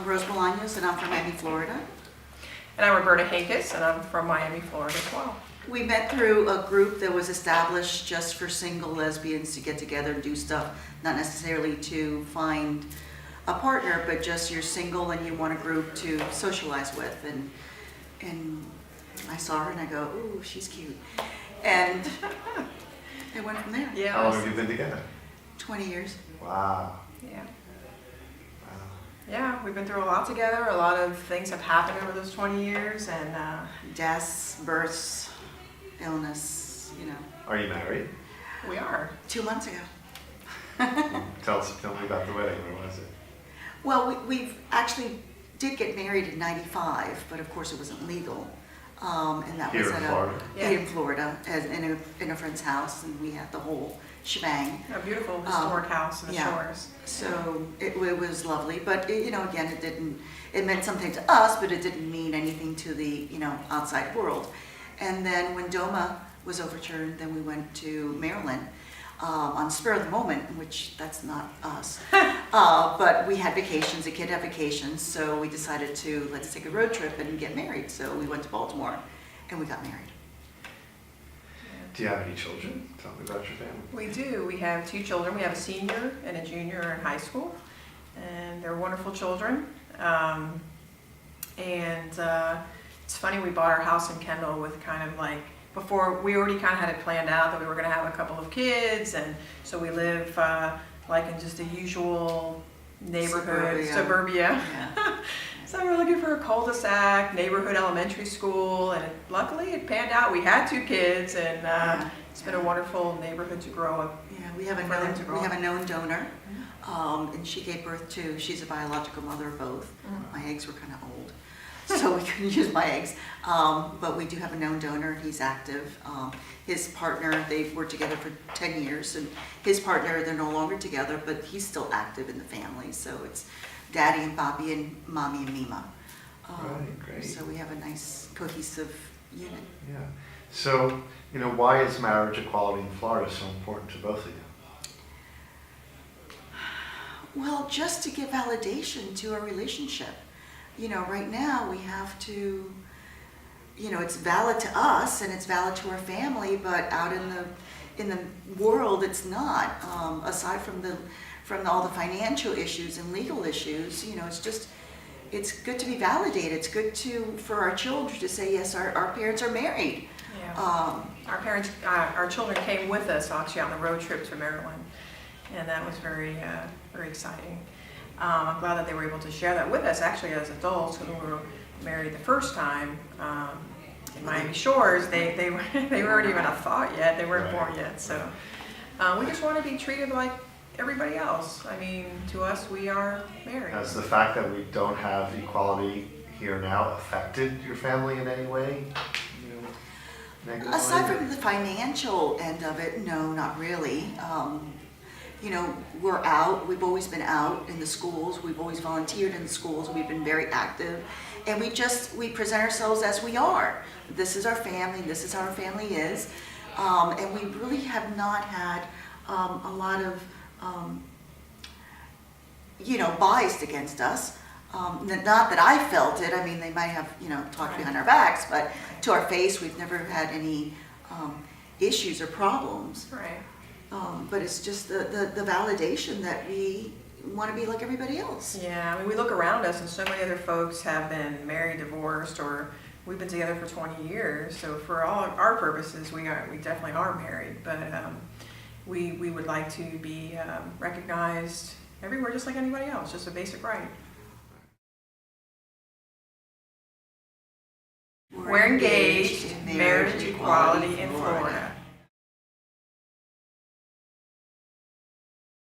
Rose Bolaños, and I'm from Miami, Florida. And I'm Roberta, and I'm from Miami, Florida as well. We met through a group that was established just for single lesbians to get together and do stuff, not necessarily to find a partner, but just you're single and you want a group to socialize with. And I saw her and I go, ooh, she's cute. And it went from there. Yeah. How long have you been together? 20 years. Wow. Yeah. Wow. Yeah, we've been through a lot together. A lot of things have happened over those 20 years, and Deaths, births, illness, you know. Are you married? we are. 2 months ago. Tell me about the wedding. Where was it? Well, we've actually did get married in '95, but of course it wasn't legal. And that Here was in at Florida? here in Florida, in a friend's house, and we had the whole shebang. A beautiful historic house in the yeah. shores. So it was lovely, but again, it meant something to us, but it didn't mean anything to the outside world. And then when DOMA was overturned, then we went to Maryland on spur of the moment, which that's not us. But we had vacations, the kid had vacations, so we decided let's take a road trip and get married. So we went to Baltimore and we got married. Do you have any children? Tell me about your family. We do. We have 2 children. We have a senior and a junior in high school, and they're wonderful children. It's funny, we bought our house in Kendall with kind of like, before we already kind of had it planned out that we were going to have a couple of kids, and so we live like in just a usual neighborhood, suburbia. Yeah. So we're looking for a cul-de-sac, neighborhood elementary school, and luckily it panned out. We had 2 kids, and it's been a wonderful neighborhood to grow up. Yeah, we have a known donor, and she gave birth to. She's a biological mother of both. Mm-hmm. My eggs were kind of old, so we couldn't use my eggs. But we do have a known donor. He's active. His partner, they were together for 10 years, and his partner, they're no longer together, but he's still active in the family. So it's Daddy and Bobby and Mommy and Mima. Right, great. So we have a nice cohesive unit. Yeah. So, why is marriage equality in Florida so important to both of you? Well, just to give validation to our relationship. Right now we have to, it's valid to us and it's valid to our family, but out in the world it's not. Aside from all the financial issues and legal issues, it's good to be validated. It's good for our children to say, yes, our parents are married. Yeah. Our children came with us actually on the road trip to Maryland, and that was very, very exciting. I'm glad that they were able to share that with us actually as adults. When we were married the first time in Miami Shores, they weren't even a thought yet. They weren't born yet. So we just want to be treated like everybody else. I mean, to us, we are married. Has the fact that we don't have equality here now affected your family in any way? Negatively? Aside from the financial end of it, no, not really. We're out. We've always been out in the schools. We've always volunteered in the schools. We've been very active. And we present ourselves as we are. This is our family. This is how our family is. And we really have not had a lot of, bias against us. Not that I felt it. I mean, they might have, talked behind our backs, but to our face, we've never had any issues or problems. Right. But it's just the validation that we want to be like everybody else. Yeah, I mean, we look around us and so many other folks have been married, divorced, or we've been together for 20 years. So for all our purposes, we definitely are married. But we would like to be recognized everywhere just like anybody else, just a basic right. We're engaged in marriage equality in Florida.